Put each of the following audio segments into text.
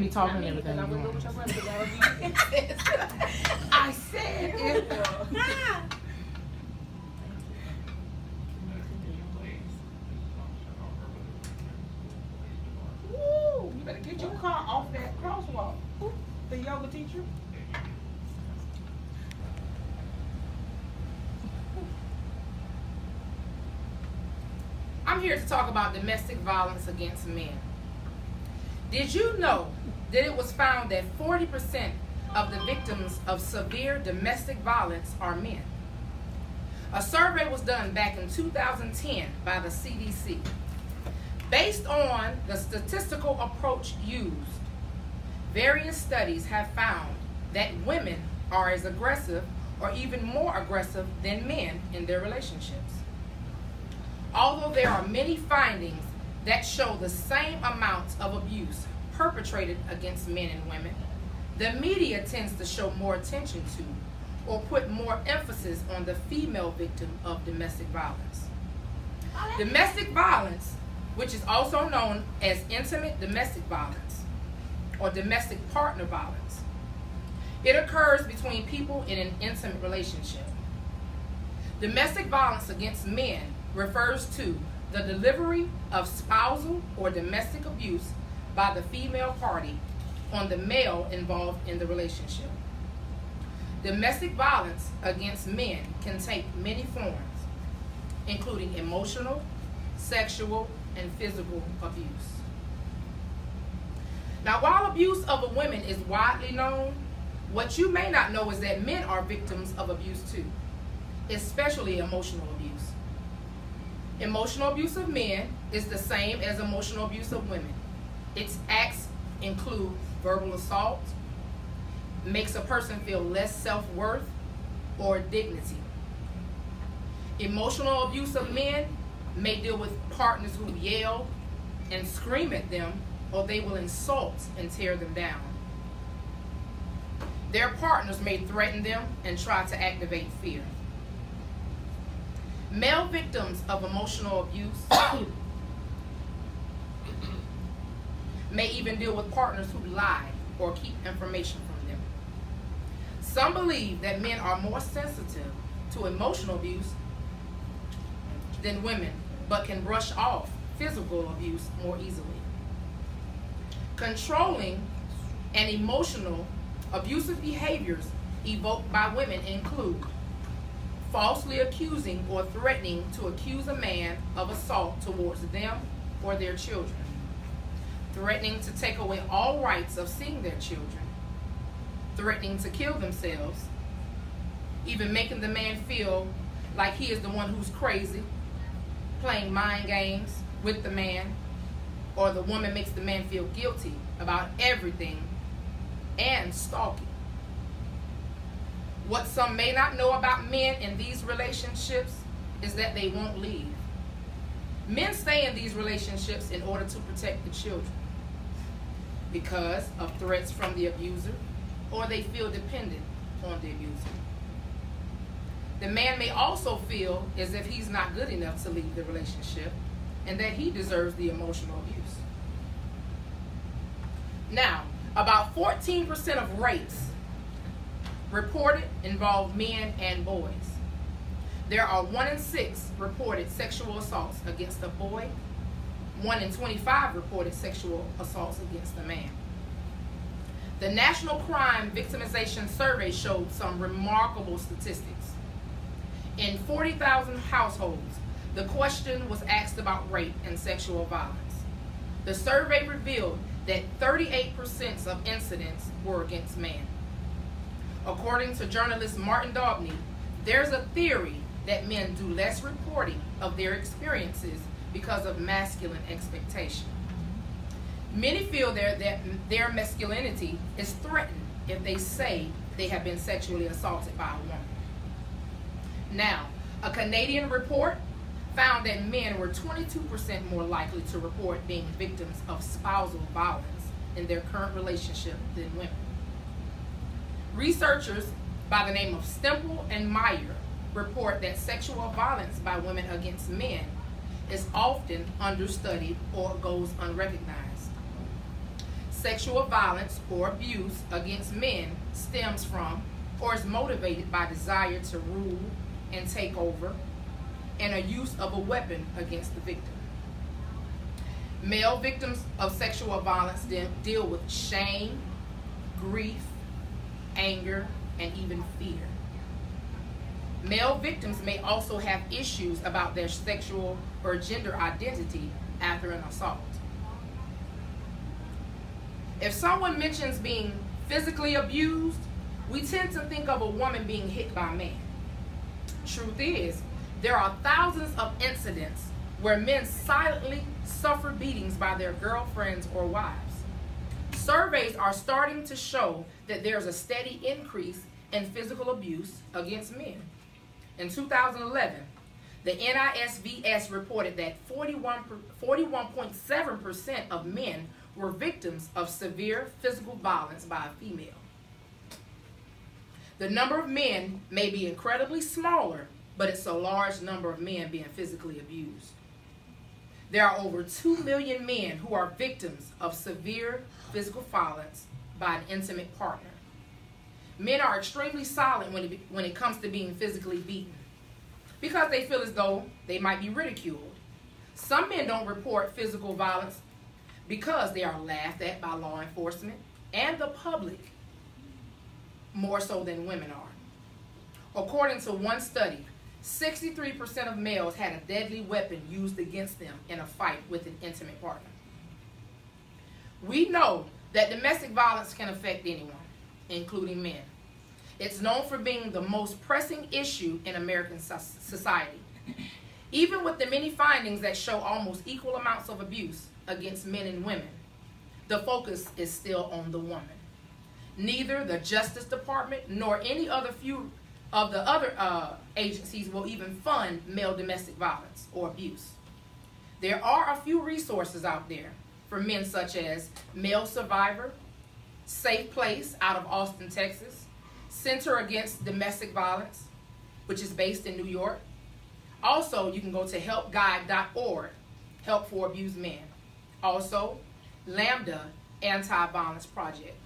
be talking and everything. I said it. Woo! You better get your car off that crosswalk. The yoga teacher. I'm here to talk about domestic violence against men. Did you know that it was found that 40% of the victims of severe domestic violence are men? A survey was done back in 2010 by the CDC. Based on the statistical approach used, various studies have found that women are as aggressive or even more aggressive than men in their relationships. Although there are many findings that show the same amounts of abuse perpetrated against men and women, the media tends to show more attention to or put more emphasis on the female victim of domestic violence. Domestic violence, which is also known as intimate domestic violence or domestic partner violence, it occurs between people in an intimate relationship. Domestic violence against men refers to the delivery of spousal or domestic abuse by the female party on the male involved in the relationship. Domestic violence against men can take many forms, including emotional, sexual, and physical abuse. Now, while abuse of a woman is widely known, what you may not know is that men are victims of abuse too, especially emotional abuse. Emotional abuse of men is the same as emotional abuse of women. Its acts include verbal assault, makes a person feel less self-worth or dignity. Emotional abuse of men may deal with partners who yell and scream at them, or they will insult and tear them down. Their partners may threaten them and try to activate fear. Male victims of emotional abuse may even deal with partners who lie or keep information from them. Some believe that men are more sensitive to emotional abuse than women, but can brush off physical abuse more easily. Controlling and emotional abusive behaviors evoked by women include falsely accusing or threatening to accuse a man of assault towards them or their children, threatening to take away all rights of seeing their children, threatening to kill themselves, even making the man feel like he is the one who's crazy, playing mind games with the man, or the woman makes the man feel guilty about everything, and stalking. What some may not know about men in these relationships is that they won't leave. Men stay in these relationships in order to protect the children because of threats from the abuser, or they feel dependent on the abuser. The man may also feel as if he's not good enough to leave the relationship and that he deserves the emotional abuse. Now, about 14% of rapes reported involve men and boys. There are 1 in 6 reported sexual assaults against a boy, 1 in 25 reported sexual assaults against a man. The National Crime Victimization Survey showed some remarkable statistics. In 40,000 households, the question was asked about rape and sexual violence. The survey revealed that 38% of incidents were against men. According to journalist Martin Daubney, there's a theory that men do less reporting of their experiences because of masculine expectation. Many feel that their masculinity is threatened if they say they have been sexually assaulted by a woman. Now, a Canadian report found that men were 22% more likely to report being victims of spousal violence in their current relationship than women. Researchers by the name of Stemple and Meyer report that sexual violence by women against men is often understudied or goes unrecognized. Sexual violence or abuse against men stems from or is motivated by desire to rule and take over and a use of a weapon against the victim. Male victims of sexual violence deal with shame, grief, anger, and even fear. Male victims may also have issues about their sexual or gender identity after an assault. If someone mentions being physically abused, we tend to think of a woman being hit by a man. Truth is, there are thousands of incidents where men silently suffer beatings by their girlfriends or wives. Surveys are starting to show that there's a steady increase in physical abuse against men. In 2011, the NISVS reported that 41.7% of men were victims of severe physical violence by a female. The number of men may be incredibly smaller, but it's a large number of men being physically abused. There are over 2 million men who are victims of severe physical violence by an intimate partner. Men are extremely silent when it comes to being physically beaten because they feel as though they might be ridiculed. Some men don't report physical violence because they are laughed at by law enforcement and the public more so than women are. According to one study, 63% of males had a deadly weapon used against them in a fight with an intimate partner. We know that domestic violence can affect anyone, including men. It's known for being the most pressing issue in American society. Even with the many findings that show almost equal amounts of abuse against men and women, the focus is still on the woman. Neither the Justice Department nor any other few of the other agencies will even fund male domestic violence or abuse. There are a few resources out there for men such as Male Survivor, Safe Place out of Austin, Texas, Center Against Domestic Violence, which is based in New York. Also, you can go to helpguide.org, Help for Abused Men. Also, Lambda Anti-Violence Project.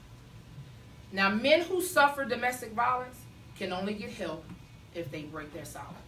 Now, men who suffer domestic violence can only get help if they break their silence.